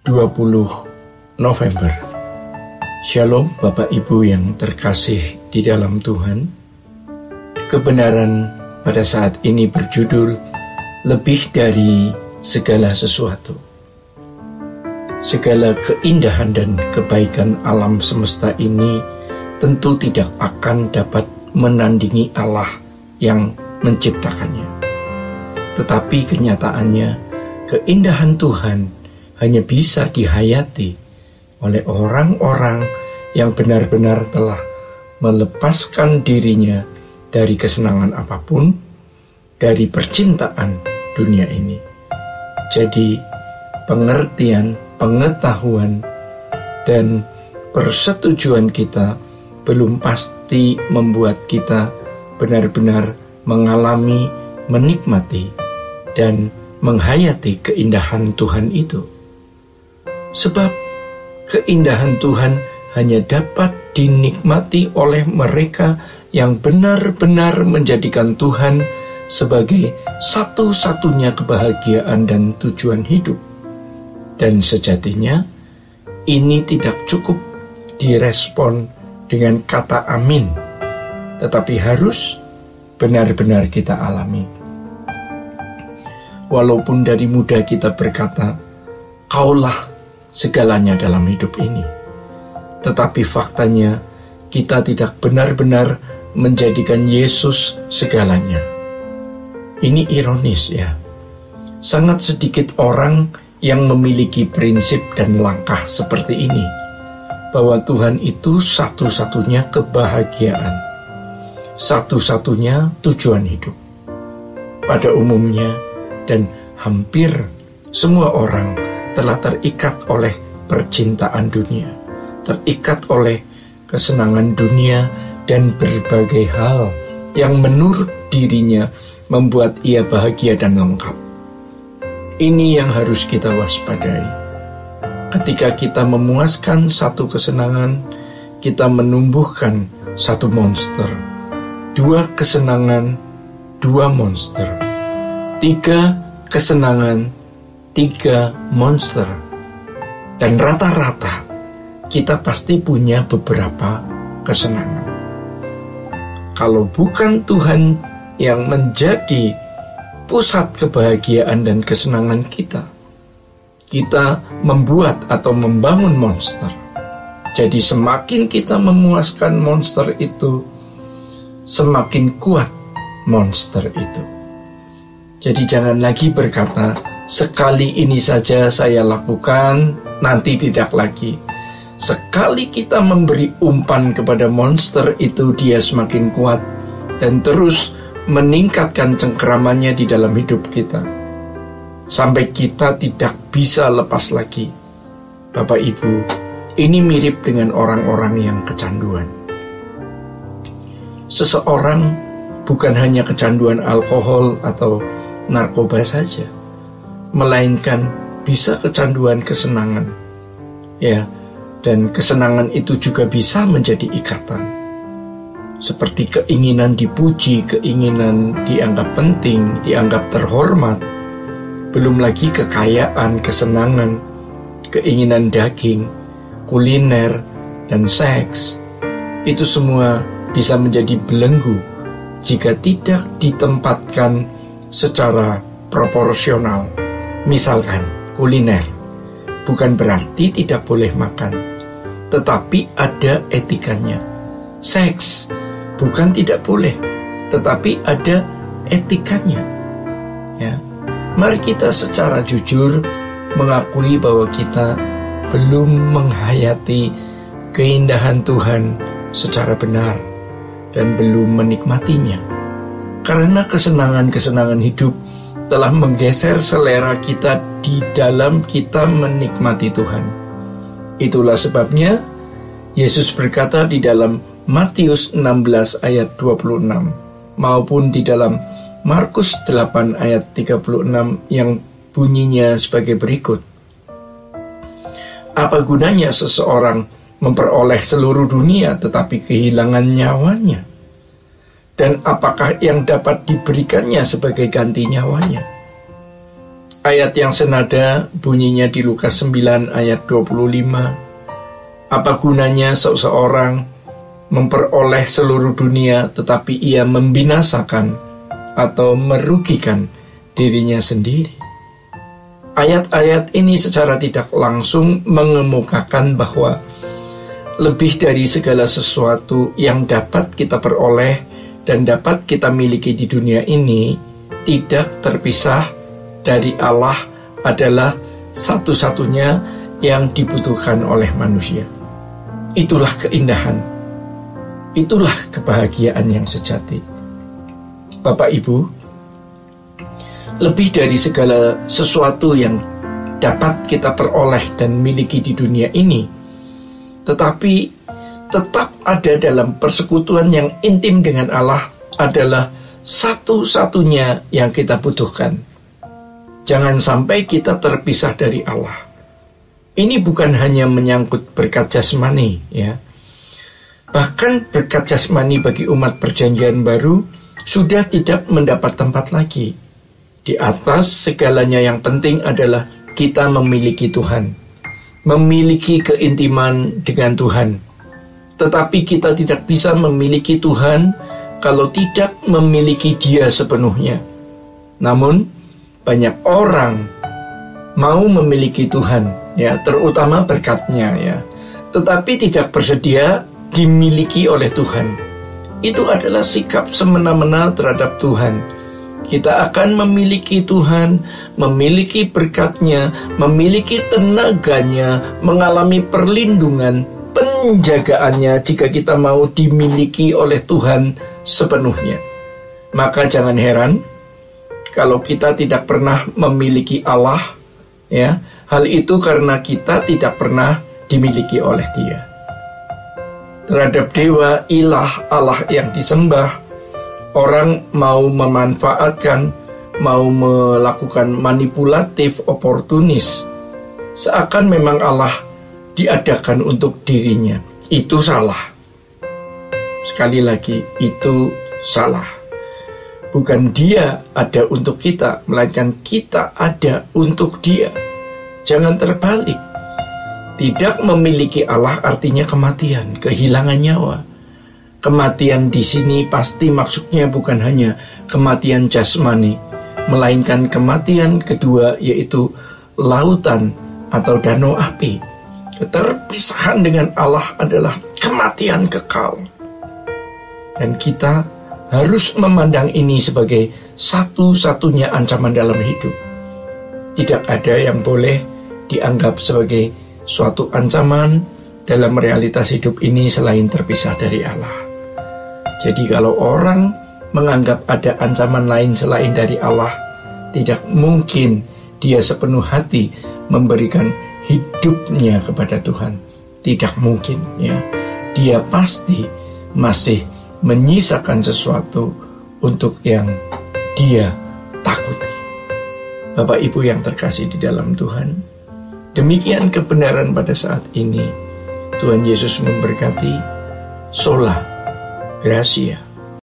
20 November. Shalom Bapak Ibu yang terkasih di dalam Tuhan. Kebenaran pada saat ini berjudul lebih dari segala sesuatu. Segala keindahan dan kebaikan alam semesta ini tentu tidak akan dapat menandingi Allah yang menciptakannya. Tetapi kenyataannya, keindahan Tuhan hanya bisa dihayati oleh orang-orang yang benar-benar telah melepaskan dirinya dari kesenangan apapun, dari percintaan dunia ini. Jadi, pengertian, pengetahuan, dan persetujuan kita belum pasti membuat kita benar-benar mengalami, menikmati, dan menghayati keindahan Tuhan itu. Sebab keindahan Tuhan hanya dapat dinikmati oleh mereka yang benar-benar menjadikan Tuhan sebagai satu-satunya kebahagiaan dan tujuan hidup. Dan sejatinya, ini tidak cukup direspon dengan kata amin, tetapi harus benar-benar kita alami. Walaupun dari muda kita berkata, "Kaulah segalanya dalam hidup ini," tetapi faktanya kita tidak benar-benar menjadikan Yesus segalanya. Ini ironis ya. Sangat sedikit orang yang memiliki prinsip dan langkah seperti ini, bahwa Tuhan itu satu-satunya kebahagiaan, satu-satunya tujuan hidup. Pada umumnya dan hampir semua orang telah terikat oleh percintaan dunia, terikat oleh kesenangan dunia dan berbagai hal yang menurut dirinya membuat ia bahagia dan lengkap. Ini yang harus kita waspadai. Ketika kita memuaskan satu kesenangan, kita menumbuhkan satu monster. 2 kesenangan, 2 monster. 3 kesenangan, 3 monster. Dan rata-rata kita pasti punya beberapa kesenangan. Kalau bukan Tuhan yang menjadi pusat kebahagiaan dan kesenangan kita membuat atau membangun monster. Jadi semakin kita memuaskan monster itu, semakin kuat monster itu. Jadi jangan lagi berkata, "Sekali ini saja saya lakukan, nanti tidak lagi." Sekali kita memberi umpan kepada monster itu, dia semakin kuat dan terus meningkatkan cengkeramannya di dalam hidup kita, sampai kita tidak bisa lepas lagi. Bapak Ibu, ini mirip dengan orang-orang yang kecanduan. Seseorang bukan hanya kecanduan alkohol atau narkoba saja, melainkan bisa kecanduan kesenangan. Ya, dan kesenangan itu juga bisa menjadi ikatan. Seperti keinginan dipuji, keinginan dianggap penting, dianggap terhormat. Belum lagi kekayaan, kesenangan, keinginan daging, kuliner, dan seks. Itu semua bisa menjadi belenggu jika tidak ditempatkan secara proporsional. Misalkan kuliner, bukan berarti tidak boleh makan, tetapi ada etikanya. Seks, bukan tidak boleh, tetapi ada etikanya. Ya, mari kita secara jujur mengakui bahwa kita belum menghayati keindahan Tuhan secara benar dan belum menikmatinya. Karena kesenangan-kesenangan hidup telah menggeser selera kita di dalam kita menikmati Tuhan. Itulah sebabnya Yesus berkata di dalam Matius 16 ayat 26 maupun di dalam Markus 8 ayat 36 yang bunyinya sebagai berikut. Apa gunanya seseorang memperoleh seluruh dunia tetapi kehilangan nyawanya? Dan apakah yang dapat diberikannya sebagai ganti nyawanya? ayat yang senada bunyinya di Lukas 9 ayat 25. Apa gunanya seseorang memperoleh seluruh dunia tetapi ia membinasakan atau merugikan dirinya sendiri? Ayat-ayat ini secara tidak langsung mengemukakan bahwa lebih dari segala sesuatu yang dapat kita peroleh dan dapat kita miliki di dunia ini, tidak terpisah dari Allah adalah satu-satunya yang dibutuhkan oleh manusia. Itulah keindahan, itulah kebahagiaan yang sejati. Bapak Ibu, lebih dari segala sesuatu yang dapat kita peroleh dan miliki di dunia ini, tetapi tetap ada dalam persekutuan yang intim dengan Allah adalah satu-satunya yang kita butuhkan. Jangan sampai kita terpisah dari Allah. Ini bukan hanya menyangkut berkat jasmani, ya. Bahkan berkat jasmani bagi umat perjanjian baru sudah tidak mendapat tempat lagi. Di atas segalanya yang penting adalah kita memiliki Tuhan, memiliki keintiman dengan Tuhan. Tetapi kita tidak bisa memiliki Tuhan kalau tidak memiliki Dia sepenuhnya. Namun banyak orang mau memiliki Tuhan, ya, terutama berkat-Nya, ya, tetapi tidak bersedia dimiliki oleh Tuhan. Itu adalah sikap semena-mena terhadap Tuhan. Kita akan memiliki Tuhan, memiliki berkat-Nya, memiliki tenaganya, mengalami perlindungan, penjagaannya jika kita mau dimiliki oleh Tuhan sepenuhnya. Maka jangan heran kalau kita tidak pernah memiliki Allah, ya. Hal itu karena kita tidak pernah dimiliki oleh Dia. Terhadap dewa, ilah, Allah yang disembah, orang mau memanfaatkan, mau melakukan manipulatif, oportunis, seakan memang Allah diadakan untuk dirinya. Itu salah. Sekali lagi, itu salah. Bukan Dia ada untuk kita, melainkan kita ada untuk Dia. Jangan terbalik. Tidak memiliki Allah artinya kematian, kehilangan nyawa. Kematian di sini pasti maksudnya bukan hanya kematian jasmani, melainkan kematian kedua, yaitu lautan atau danau api. Keterpisahan dengan Allah adalah kematian kekal. Dan kita harus memandang ini sebagai satu-satunya ancaman dalam hidup. Tidak ada yang boleh dianggap sebagai suatu ancaman dalam realitas hidup ini selain terpisah dari Allah. Jadi kalau orang menganggap ada ancaman lain selain dari Allah, tidak mungkin dia sepenuh hati memberikan hidupnya kepada Tuhan. Tidak mungkin, ya. Dia pasti masih menyisakan sesuatu untuk yang dia takuti. Bapak Ibu yang terkasih di dalam Tuhan, demikian kebenaran pada saat ini. Tuhan Yesus memberkati. Sola Gracia.